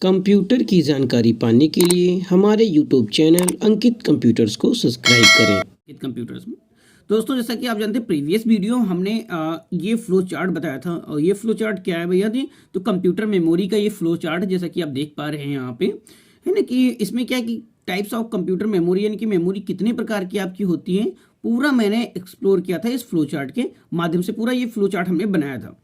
Computer की जानकारी पाने के लिए हमारे यूट्यूब चैनल अंकित कंप्यूटर्स को सब्सक्राइब करें। अंकित कंप्यूटर्स में दोस्तों, जैसा कि आप जानते हैं, प्रीवियस वीडियो हमने ये फ्लो चार्ट बताया था। और ये फ्लो चार्ट क्या है भैया जी? तो कंप्यूटर मेमोरी का ये फ्लो चार्ट, जैसा कि आप देख पा रहे हैं यहाँ पे, है ना, कि इसमें क्या है कि टाइप्स ऑफ कंप्यूटर मेमोरी, यानी कि मेमोरी कितने प्रकार की आपकी होती है, पूरा मैंने एक्सप्लोर किया था इस फ्लो चार्ट के माध्यम से। पूरा ये फ्लो चार्ट हमने बनाया था।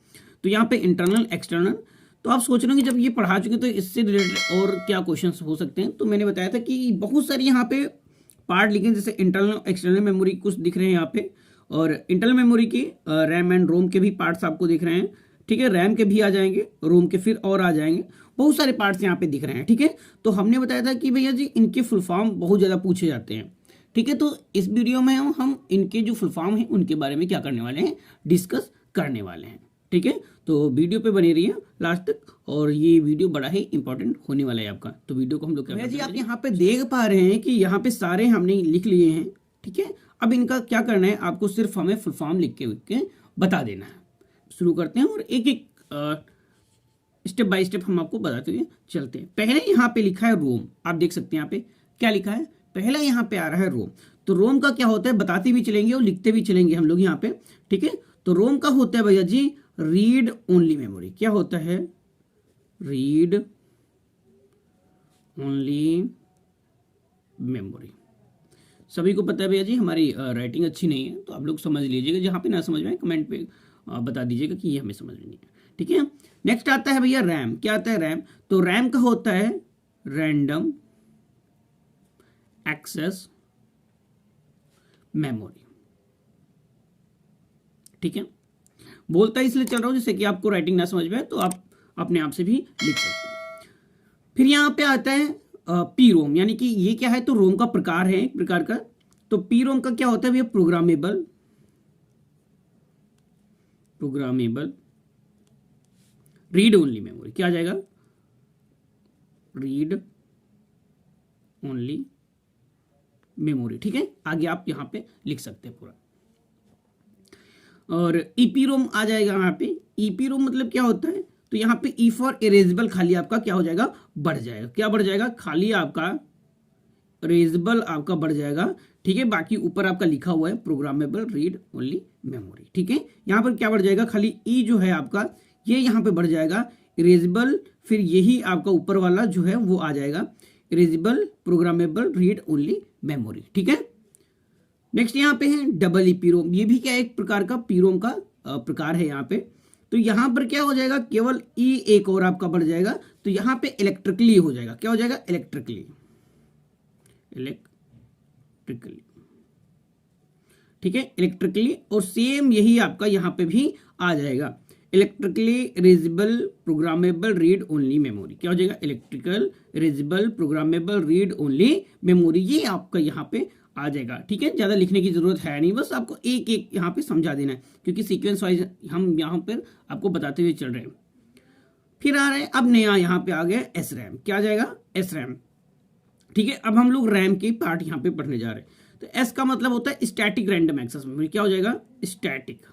तो यहाँ पे इंटरनल, एक्सटर्नल, तो आप सोच रहे हो कि जब ये पढ़ा चुके तो इससे रिलेटेड और क्या क्वेश्चंस हो सकते हैं। तो मैंने बताया था कि बहुत सारी यहाँ पे पार्ट लिखे, जैसे इंटरनल एक्सटर्नल मेमोरी कुछ दिख रहे हैं यहाँ पे, और इंटरनल मेमोरी की रैम एंड रोम के भी पार्ट्स आपको दिख रहे हैं। ठीक है, रैम के भी आ जाएंगे, रोम के फिर और आ जाएंगे, बहुत सारे पार्ट्स यहाँ पे दिख रहे हैं। ठीक है, तो हमने बताया था कि भैया जी इनके फुल फॉर्म बहुत ज़्यादा पूछे जाते हैं। ठीक है, तो इस वीडियो में हम इनके जो फुल फॉर्म है उनके बारे में क्या करने वाले हैं, डिस्कस करने वाले हैं। ठीक है, तो वीडियो पे बने रहिए लास्ट तक, और ये वीडियो बड़ा ही इंपॉर्टेंट होने वाला है आपका। तो वीडियो को हम लोग क्या जी, आप यहाँ पे देख पा रहे हैं कि यहाँ पे सारे हमने लिख लिए हैं। ठीक है, अब इनका क्या करना है, आपको सिर्फ हमें फुल फॉर्म लिख के बता देना है। शुरू करते हैं और एक एक स्टेप बाय स्टेप हम आपको बताते हुए चलते हैं। पहले यहाँ पे लिखा है रोम, आप देख सकते हैं यहाँ पे क्या लिखा है। पहला यहाँ पे आ रहा है रोम। तो रोम का क्या होता है बताते भी चलेंगे और लिखते भी चलेंगे हम लोग यहाँ पे। ठीक है, तो रोम का होता है भैया जी रीड ओनली मेमोरी। क्या होता है? Read only memory. सभी को पता है भैया जी, हमारी राइटिंग अच्छी नहीं है तो आप लोग समझ लीजिएगा। जहाँ पे ना समझ में कमेंट पे बता दीजिएगा कि ये हमें समझ में नहीं है। ठीक है, नेक्स्ट आता है भैया रैम। क्या आता है रैम? तो रैम का होता है रैंडम एक्सेस मेमोरी। ठीक है, बोलता इसलिए चल रहा हूं जैसे कि आपको राइटिंग ना समझ में तो आप अपने आप से भी लिख सकते हैं। फिर यहां पे आता है पी रोम, यानी कि ये क्या है? तो रोम का प्रकार है, एक प्रकार का। तो पी रोम का क्या होता है भैया? Programmable read only memory. क्या आ जाएगा? Read only memory. ठीक है, आगे आप यहां पे लिख सकते हैं पूरा। और ईपी रोम आ जाएगा यहाँ पे। ईपी रोम मतलब क्या होता है? तो यहाँ पे ई फॉर इरेजेबल, खाली आपका क्या हो जाएगा? बढ़ जाएगा। क्या बढ़ जाएगा? खाली आपका इरेजेबल आपका बढ़ जाएगा। ठीक है, बाकी ऊपर आपका लिखा हुआ है प्रोग्रामेबल रीड ओनली मेमोरी। ठीक है, यहाँ पर क्या बढ़ जाएगा? खाली ई जो है आपका ये यहाँ पे बढ़ जाएगा इरेजेबल, फिर यही आपका ऊपर वाला जो है वो आ जाएगा erasable programmable read only memory. ठीक है, नेक्स्ट यहाँ पे है डबल ई पीरोम। ये भी क्या है? एक प्रकार का पीरोम का प्रकार है यहाँ पे। तो यहाँ पर क्या हो जाएगा? केवल ई एक और आपका बढ़ जाएगा। तो यहाँ पे इलेक्ट्रिकली हो जाएगा। क्या हो जाएगा? इलेक्ट्रिकली। ठीक है, इलेक्ट्रिकली। और सेम यही आपका यहाँ पे भी आ जाएगा electrically erasable programmable read only memory. क्या हो जाएगा? Electrical erasable programmable read only memory. ये आपका यहाँ पे आ जाएगा। ठीक है, ज्यादा लिखने की जरूरत है नहीं, बस आपको एक एक यहाँ पे समझा देना है, क्योंकि सीक्वेंस वाइज हम यहाँ पर आपको बताते हुए चल रहे हैं। फिर आ रहे हैं अब नया, यहाँ पे आ गया एस रैम। क्या आ जाएगा? S RAM. ठीक है, अब हम लोग रैम के पार्ट यहाँ पे पढ़ने जा रहे हैं। तो एस का मतलब होता है स्टैटिक रैंडम एक्सेस मेमोरी। क्या हो जाएगा? Static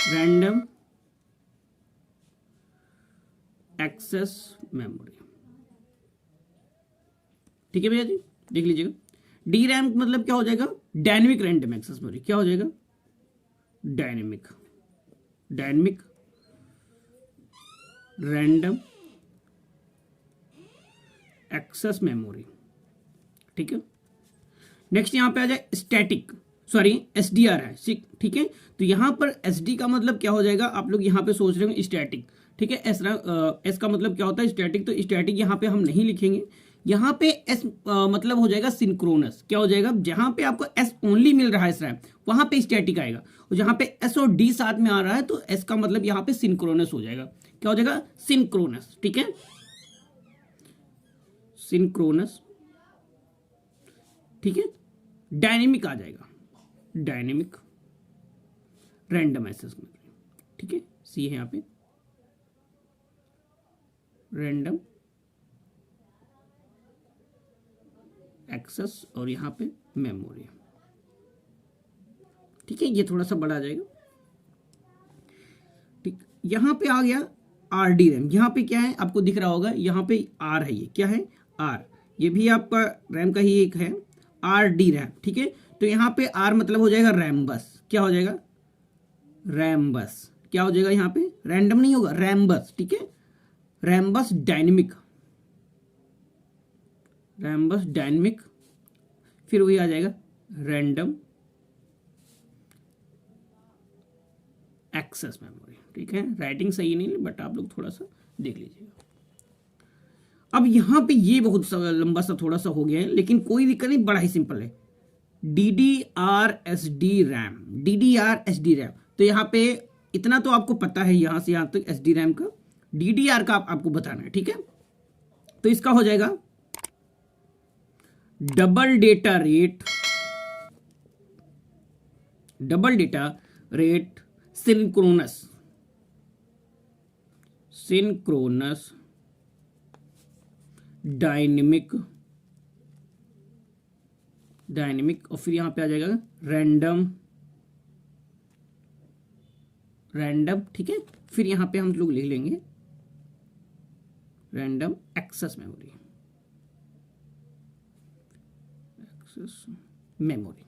random access memory. ठीक है भैया जी, देख लीजिएगा। डी रैम मतलब क्या हो जाएगा? Dynamic random access memory. क्या हो जाएगा? Dynamic random access memory. ठीक है, नेक्स्ट यहां पे आ जाए स्टैटिक, सॉरी एसडीआर है। ठीक है, तो यहां पर एसडी का मतलब क्या हो जाएगा? आप लोग यहां पे सोच रहे हो स्टैटिक। ठीक है, एस का मतलब क्या होता है? स्टैटिक। तो स्टैटिक यहां पे हम नहीं लिखेंगे। यहां पे एस मतलब हो जाएगा सिंक्रोनस। क्या हो जाएगा? जहां पे आपको एस ओनली मिल रहा है एस रैम, वहां पे स्टैटिक आएगा। और जहां पे एस और डी साथ में आ रहा है तो एस का मतलब यहां पे सिंक्रोनस हो जाएगा। क्या हो जाएगा? सिंक्रोनस। ठीक है, सिंक्रोनस। ठीक है, डायनेमिक आ जाएगा, डायनेमिक रैंडम एक्सेस मेमोरी। ठीक है, सी है यहाँ पे रैंडम एक्सेस और यहाँ पे मेमोरी। ठीक है, ये थोड़ा सा बड़ा आ जाएगा। ठीक, यहाँ पे आ गया RD रैम। यहाँ पे क्या है आपको दिख रहा होगा, यहाँ पे R है, ये क्या है R, ये भी आपका रैम का ही एक है RD रैम। ठीक है, तो यहाँ पे R मतलब हो जाएगा रैम बस, क्या हो जाएगा रैम बस, क्या हो जाएगा यहाँ पे रैंडम नहीं होगा, रैम बस। ठीक है, रैम बस डायनेमिक, रैम बस डायनेमिक, फिर वही आ जाएगा रैंडम एक्सेस मेमोरी। ठीक है, राइटिंग सही नहीं बट आप लोग थोड़ा सा देख लीजिएगा। अब यहाँ पे ये बहुत लंबा सा थोड़ा सा हो गया है, लेकिन कोई दिक्कत नहीं, बड़ा ही सिंपल है। DDR/SD रैम, DDR/SD रैम, तो यहाँ पे इतना तो आपको पता है, यहाँ से यहाँ तक SD रैम का, DDR का आपको बताना है। ठीक है, तो इसका हो जाएगा double data rate, double data rate synchronous, synchronous dynamic, dynamic, और फिर यहां पे आ जाएगा रैंडम, रैंडम। ठीक है, फिर यहां पे हम लोग लिख लेंगे random access memory, access memory.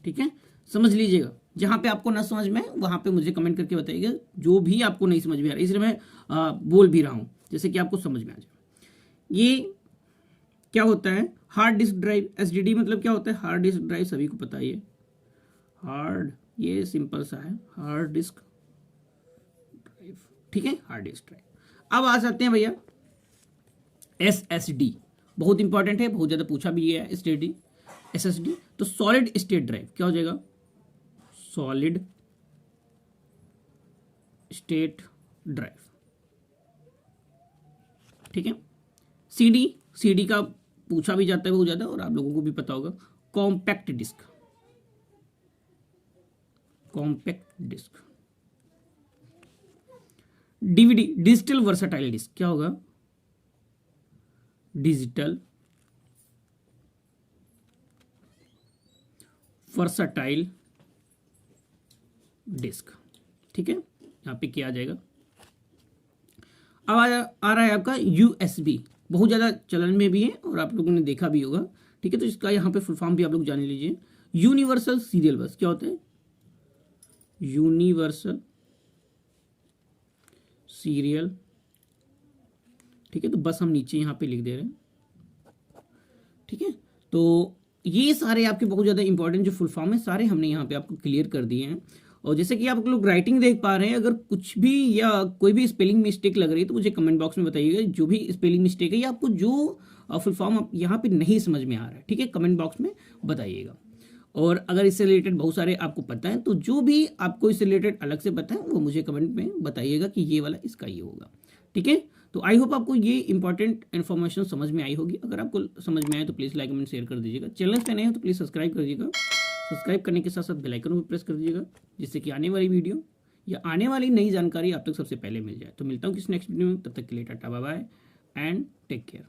ठीक है, समझ लीजिएगा, जहां पे आपको ना समझ में वहां पे मुझे कमेंट करके बताइएगा, जो भी आपको नहीं समझ में आ रहा है, इसलिए मैं बोल भी रहा हूं जैसे कि आपको समझ में आ जाए। ये क्या होता है हार्ड डिस्क ड्राइव, SSD मतलब क्या होता है हार्ड डिस्क ड्राइव, सभी को पता है ये हार्ड, ये सिंपल सा है हार्ड डिस्क ड्राइव। ठीक है, हार्ड डिस्क ड्राइव। अब आ जाते हैं भैया SSD, बहुत इंपॉर्टेंट है, बहुत ज्यादा पूछा भी है SSD। तो सॉलिड स्टेट ड्राइव क्या हो जाएगा, सॉलिड स्टेट ड्राइव। ठीक है, CD का पूछा भी जाता है बहुत ज्यादा, और आप लोगों को भी पता होगा compact disc, compact disc. DVD digital versatile disc, क्या होगा डिजिटल वर्सटाइल डिस्क। ठीक है, यहां पे क्या आ जाएगा, अब आ रहा है आपका USB, बहुत ज़्यादा चलन में भी है और आप लोगों ने देखा भी होगा। ठीक है, तो इसका यहाँ पे फुल फॉर्म भी आप लोग जान लीजिए, यूनिवर्सल सीरियल बस। क्या होता है यूनिवर्सल सीरियल। ठीक है, तो बस हम नीचे यहाँ पे लिख दे रहे हैं। ठीक है, तो ये सारे आपके बहुत ज़्यादा इंपॉर्टेंट जो फुल फॉर्म है सारे हमने यहाँ पे आपको क्लियर कर दिए हैं। और जैसे कि आप लोग राइटिंग देख पा रहे हैं, अगर कुछ भी या कोई भी स्पेलिंग मिस्टेक लग रही है तो मुझे कमेंट बॉक्स में बताइएगा, जो भी स्पेलिंग मिस्टेक है या आपको जो फुल फॉर्म यहाँ पे नहीं समझ में आ रहा है। ठीक है, कमेंट बॉक्स में बताइएगा। और अगर इससे रिलेटेड बहुत सारे आपको पता है तो जो भी आपको इससे रिलेटेड अलग से पता है वो मुझे कमेंट में बताइएगा कि ये वाला इसका ये होगा। ठीक है, तो आई होप आपको ये इंपॉर्टेंट इन्फॉर्मेशन समझ में आई होगी। अगर आपको समझ में आए तो प्लीज़ लाइक कमेंट शेयर कर दीजिएगा। चैनल पे नए हो तो प्लीज़ सब्सक्राइब कर दीजिएगा। सब्सक्राइब करने के साथ साथ बेल आइकन को प्रेस कर दीजिएगा, जिससे कि आने वाली वीडियो या आने वाली नई जानकारी आप तक सबसे पहले मिल जाए। तो मिलता हूँ किसी नेक्स्ट वीडियो में, तब तक के लिए ta-ta bye bye and take care.